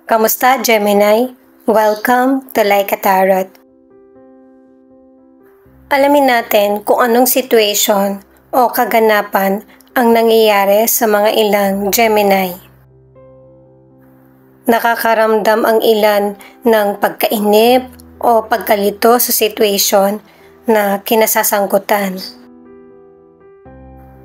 Kamusta, Gemini? Welcome to Like a Tarot. Alamin natin kung anong situation o kaganapan ang nangyayari sa mga ilang Gemini. Nakakaramdam ang ilan ng pagkainip o pagkalito sa situation na kinasasangkutan.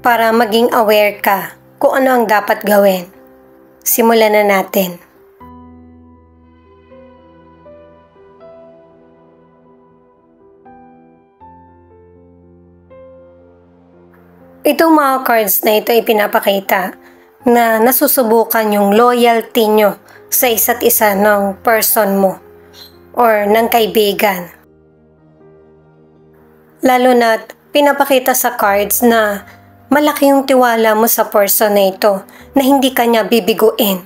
Para maging aware ka kung ano ang dapat gawin, simulan na natin. Itong mga cards na ito ay pinapakita na nasusubukan yung loyalty nyo sa isa't isa ng person mo or ng kaibigan. Lalo na't pinapakita sa cards na malaki yung tiwala mo sa person na ito na hindi kanya bibiguin.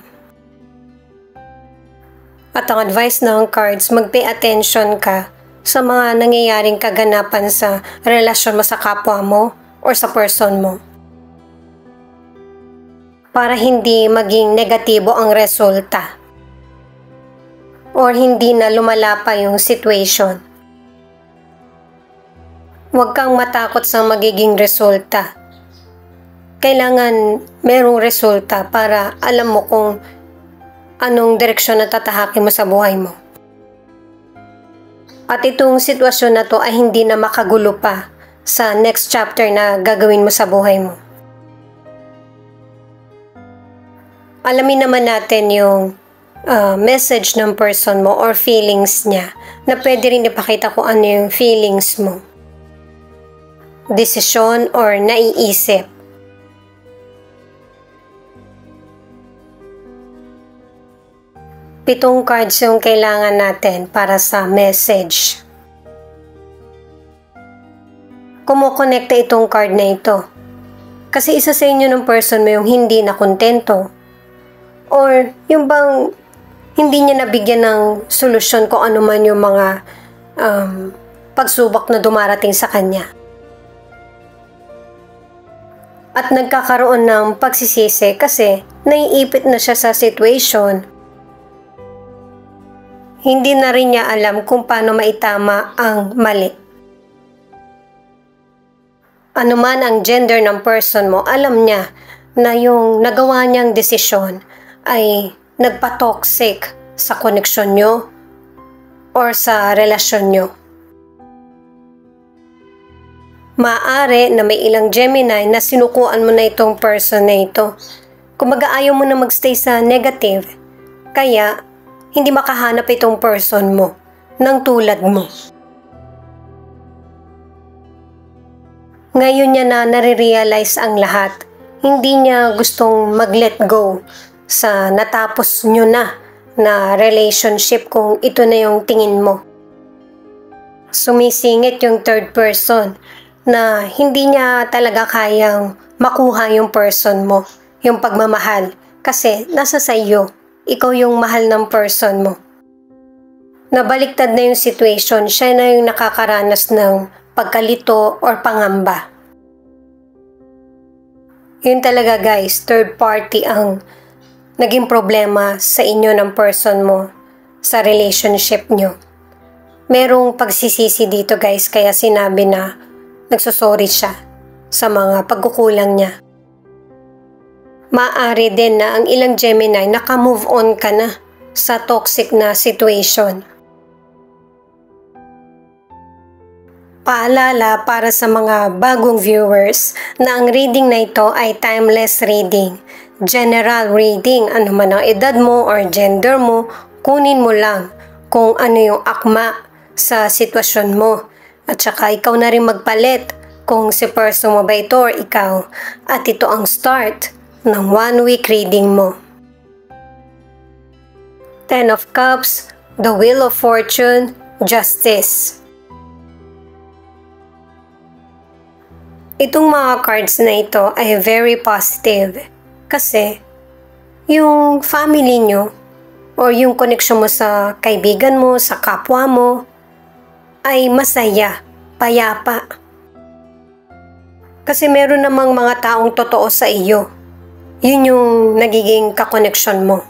At ang advice ng cards, mag-pay attention ka sa mga nangyayaring kaganapan sa relasyon mo sa kapwa mo or sa person mo. Para hindi maging negatibo ang resulta or hindi na lumala pa yung situation. Huwag kang matakot sa magiging resulta. Kailangan merong resulta para alam mo kung anong direksyon na tatahakin mo sa buhay mo. At itong sitwasyon na to ay hindi na makagulo pa sa next chapter na gagawin mo sa buhay mo. Alamin naman natin yung message ng person mo or feelings niya na pwede rin ipakita kung ano yung feelings mo. Desisyon or naiisip. Pitong cards yung kailangan natin para sa message. Kumukonekta itong card na ito. Kasi isa sa inyo ng person mo yung hindi na kontento. Or yung bang hindi niya nabigyan ng solusyon kung ano man yung mga pagsubok na dumarating sa kanya. At nagkakaroon ng pagsisisi kasi naiipit na siya sa situation. Hindi na rin niya alam kung paano maitama ang mali. Ano man ang gender ng person mo, alam niya na yung nagawa niyang desisyon ay nagpa-toxic sa koneksyon nyo or sa relasyon nyo. Maaari na may ilang Gemini na sinukuan mo na itong person na ito. Kumbaga ayaw mo na magstay sa negative, kaya hindi makahanap itong person mo ng tulad mo. Ngayon niya na nare-realize ang lahat. Hindi niya gustong mag-let go sa natapos nyo na relationship kung ito na yung tingin mo. Sumisingit yung third person na hindi niya talaga kayang makuha yung person mo, yung pagmamahal. Kasi nasa sa iyo, ikaw yung mahal ng person mo. Nabaliktad na yung situation, siya na yung nakakaranas ng pagkalito or pangamba. Yun talaga guys, third party ang naging problema sa inyo ng person mo sa relationship nyo. Merong pagsisisi dito guys, kaya sinabi na nagsosorry siya sa mga pagkukulang niya. Maaari din na ang ilang Gemini naka-move on ka na sa toxic na situation. Paalala para sa mga bagong viewers na ang reading na ito ay timeless reading. General reading, ano man ang edad mo or gender mo, kunin mo lang kung ano yung akma sa sitwasyon mo. At saka ikaw na rin magpalit kung si person mo ba ito or ikaw. At ito ang start ng 1 week reading mo. Ten of Cups, the Wheel of Fortune, Justice. Itong mga cards na ito ay very positive kasi yung family nyo or yung connection mo sa kaibigan mo, sa kapwa mo ay masaya, payapa. Kasi meron namang mga taong totoo sa iyo. Yun yung nagiging kakoneksyon mo.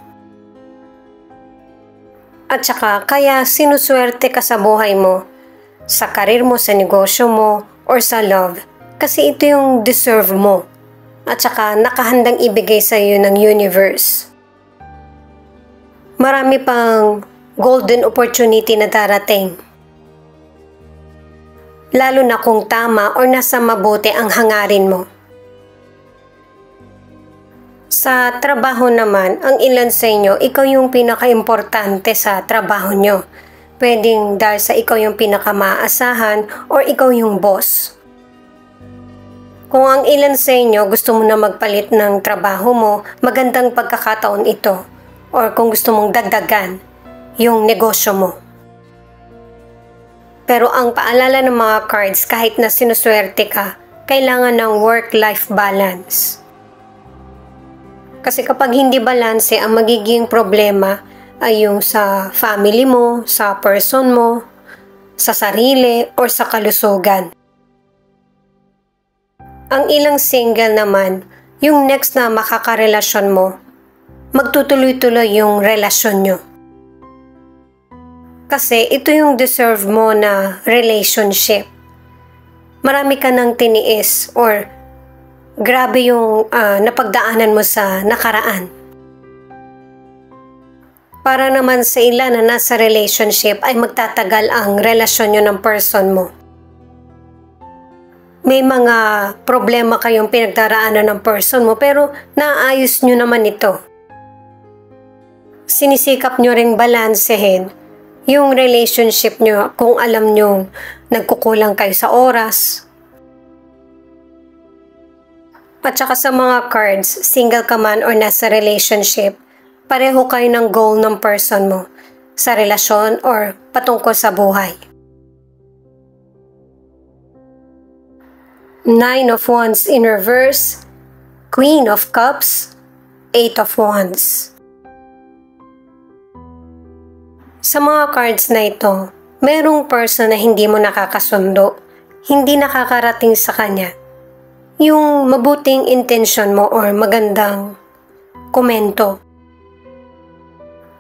At saka kaya sinuswerte ka sa buhay mo, sa karir mo, sa negosyo mo, or sa love. Kasi ito yung deserve mo. At saka nakahandang ibigay sa iyo ng universe. Marami pang golden opportunity na darating. Lalo na kung tama or nasa mabuti ang hangarin mo. Sa trabaho naman, ang ilan sa inyo, ikaw yung pinaka-importante sa trabaho nyo. Pwedeng dahil sa ikaw yung pinaka-maasahan or ikaw yung boss. Kung ang ilan sa inyo gusto mo na magpalit ng trabaho mo, magandang pagkakataon ito. Or kung gusto mong dagdagan yung negosyo mo. Pero ang paalala ng mga cards, kahit na sinuswerte ka, kailangan ng work-life balance. Kasi kapag hindi balanse, ang magiging problema ay yung sa family mo, sa person mo, sa sarili, or sa kalusugan. Ang ilang single naman, yung next na makakarelasyon mo, magtutuloy-tuloy yung relasyon nyo. Kasi ito yung deserve mo na relationship. Marami ka nang tiniis or grabe yung napagdaanan mo sa nakaraan. Para naman sa ilan na nasa relationship ay magtatagal ang relasyon nyo ng person mo. May mga problema kayong pinagdaraanan ng person mo pero naayos nyo naman ito. Sinisikap nyo ring balansehin yung relationship nyo kung alam nyo nagkukulang kayo sa oras. At saka sa mga cards, single ka man or nasa relationship, pareho kayo ng goal ng person mo sa relasyon or patungkol sa buhay. 9 of Wands in reverse, Queen of Cups, 8 of Wands. Sa mga cards na ito, merong person na hindi mo nakakasundo, hindi nakakarating sa kanya. Yung mabuting intention mo or magandang komento.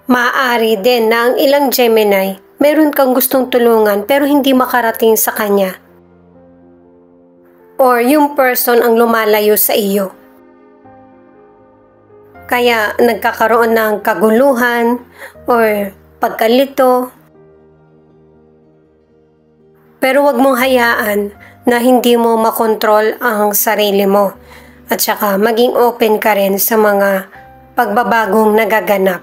Maaari din na ang ilang Gemini, meron kang gustong tulungan pero hindi makarating sa kanya. Or yung person ang lumalayo sa iyo. Kaya nagkakaroon ng kaguluhan or pagkalito. Pero wag mong hayaan na hindi mo makontrol ang sarili mo. At saka maging open ka rin sa mga pagbabagong nagaganap.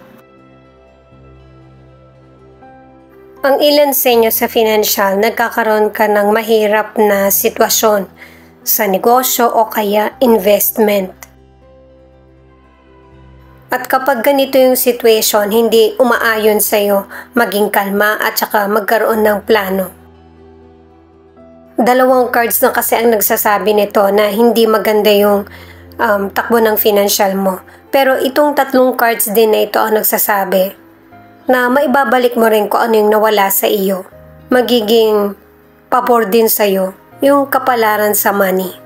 Ang ilan sa inyo sa financial, nagkakaroon ka ng mahirap na sitwasyon sa negosyo o kaya investment. At kapag ganito yung situation, hindi umaayon sa iyo, maging kalma at saka magkaroon ng plano. Dalawang cards na kasi ang nagsasabi nito na hindi maganda yung takbo ng financial mo. Pero itong tatlong cards din na ito ang nagsasabi na maibabalik mo rin kung ano yung nawala sa iyo. Magiging pabor din sa iyo yung kapalaran sa money.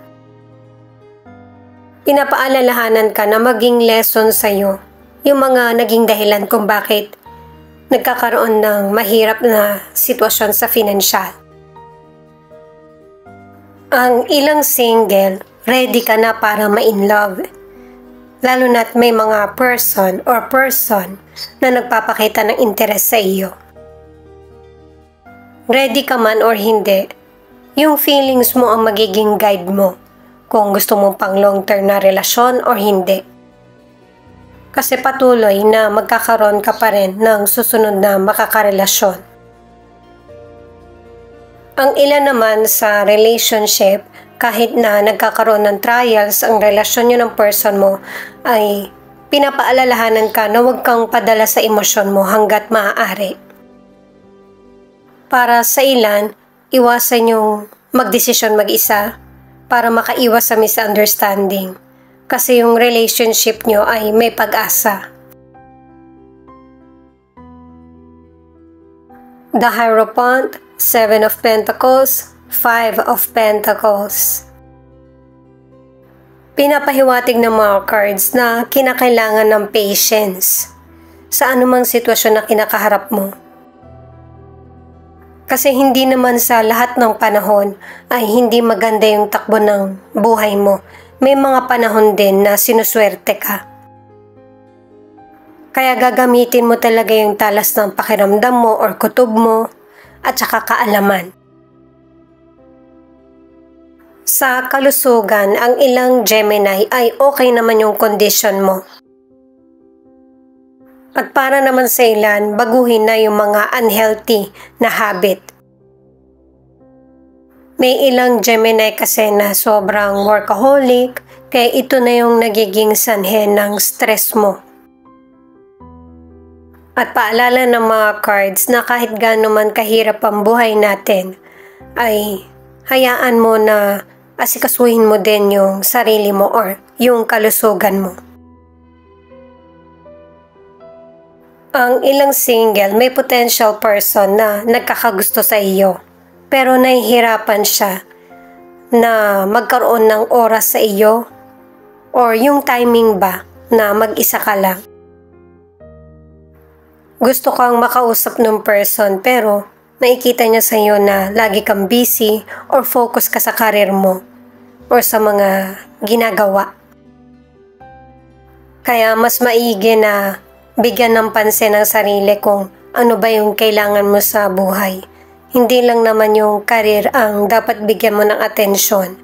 Pinapaalalahanan ka na maging lesson sa iyo yung mga naging dahilan kung bakit nagkakaroon ng mahirap na sitwasyon sa financial. Ang ilang single, ready ka na para ma-in love. Lalo na't may mga person na nagpapakita ng interes sa iyo. Ready ka man or hindi, yung feelings mo ang magiging guide mo kung gusto mo pang long-term na relasyon or hindi. Kasi patuloy na magkakaroon ka pa rin ng susunod na makakarelasyon. Ang ilan naman sa relationship, kahit na nagkakaroon ng trials ang relasyon nyo ng person mo, ay pinapaalalahanan ka na huwag kang padala sa emosyon mo hanggat maaari. Para sa ilan, iwasan yung magdesisyon mag-isa para makaiwas sa misunderstanding kasi yung relationship nyo ay may pag-asa. The Hierophant, 7 of Pentacles, 5 of Pentacles. Pinapahiwatig ng mga cards na kinakailangan ng patience sa anumang sitwasyon na kinakaharap mo. Kasi hindi naman sa lahat ng panahon ay hindi maganda yung takbo ng buhay mo. May mga panahon din na sinuswerte ka. Kaya gagamitin mo talaga yung talas ng pakiramdam mo or kutob mo at saka kaalaman. Sa kalusugan, ang ilang Gemini ay okay naman yung condition mo. At para naman sa ilan, baguhin na yung mga unhealthy na habit. May ilang Gemini kasi na sobrang workaholic, kaya ito na yung nagiging sanhe ng stress mo. At paalala ng mga cards na kahit gaano man kahirap ang buhay natin, ay hayaan mo na asikasuhin mo din yung sarili mo or yung kalusugan mo. Ang ilang single, may potential person na nagkakagusto sa iyo, pero nahihirapan siya na magkaroon ng oras sa iyo or yung timing ba na mag-isa ka lang. Gusto kang makausap ng person pero nakikita niya sa iyo na lagi kang busy or focus ka sa career mo or sa mga ginagawa. Kaya mas maigi na bigyan ng pansin ang sarili kung ano ba yung kailangan mo sa buhay. Hindi lang naman yung career ang dapat bigyan mo ng atensyon,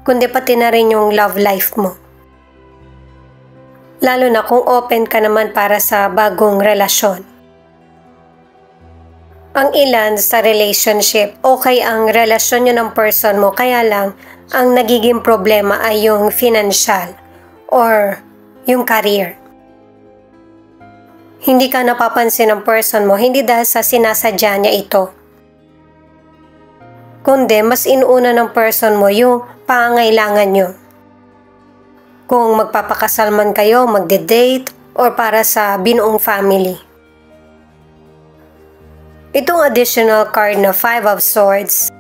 kundi pati na rin yung love life mo. Lalo na kung open ka naman para sa bagong relasyon. Ang ilan sa relationship, okay ang relasyon nyo ng person mo, kaya lang ang nagiging problema ay yung financial or yung career. Hindi ka napapansin ng person mo, hindi dahil sa sinasadya niya ito. Kundi mas inuuna ng person mo yung pangangailangan nyo. Kung magpapakasal man kayo, magde-date, or para sa binuong family. Itong additional card na 5 of Swords,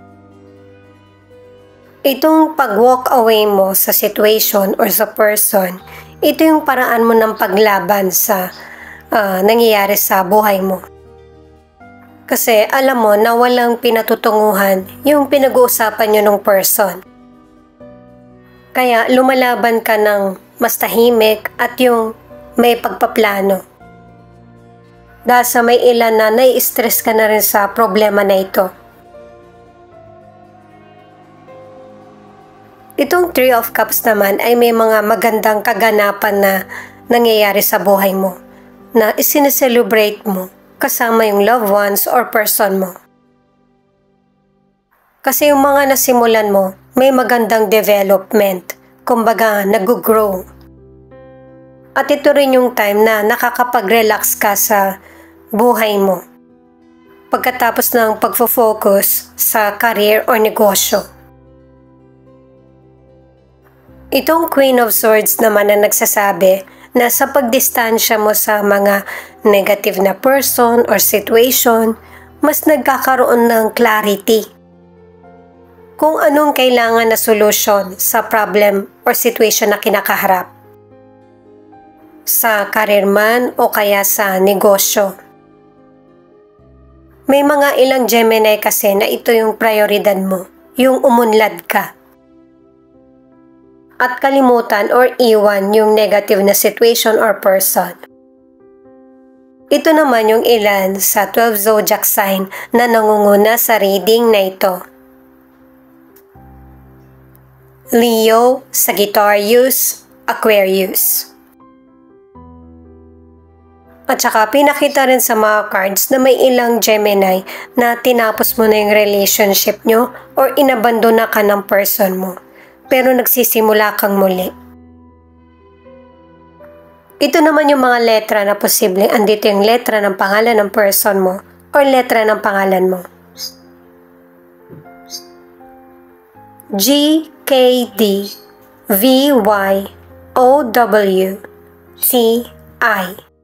itong pag-walk away mo sa situation or sa person, ito yung paraan mo ng paglaban sa nangyayari sa buhay mo. Kasi alam mo na walang pinatutunguhan yung pinag-uusapan nyo ng person. Kaya lumalaban ka ng mas tahimik at yung may pagpaplano. Dahil sa may ilan na nai-stress ka na rin sa problema na ito. Itong 3 of Cups naman ay may mga magandang kaganapan na nangyayari sa buhay mo na isineselebrate mo kasama yung loved ones or person mo. Kasi yung mga nasimulan mo, may magandang development, kumbaga nag-grow. At ito rin yung time na nakakapag-relax ka sa buhay mo pagkatapos ng pagfo-focus sa career or negosyo. Itong Queen of Swords naman na nagsasabi na sa pagdistansya mo sa mga negative na person or situation, mas nagkakaroon ng clarity kung anong kailangan na solusyon sa problem or situation na kinakaharap. Sa career man o kaya sa negosyo. May mga ilang Gemini kasi na ito yung prioridad mo, yung umunlad ka. At kalimutan or iwan yung negative na situation or person. Ito naman yung ilan sa 12 zodiac sign na nangunguna sa reading na ito. Leo, Sagittarius, Aquarius. At saka pinakita rin sa mga cards na may ilang Gemini na tinapos mo na yung relationship nyo or inabandona ka ng person mo. Pero nagsisimula kang muli. Ito naman yung mga letra na posible. Andito yung letra ng pangalan ng person mo or letra ng pangalan mo. G, K, D, V, Y, O, W, T, I.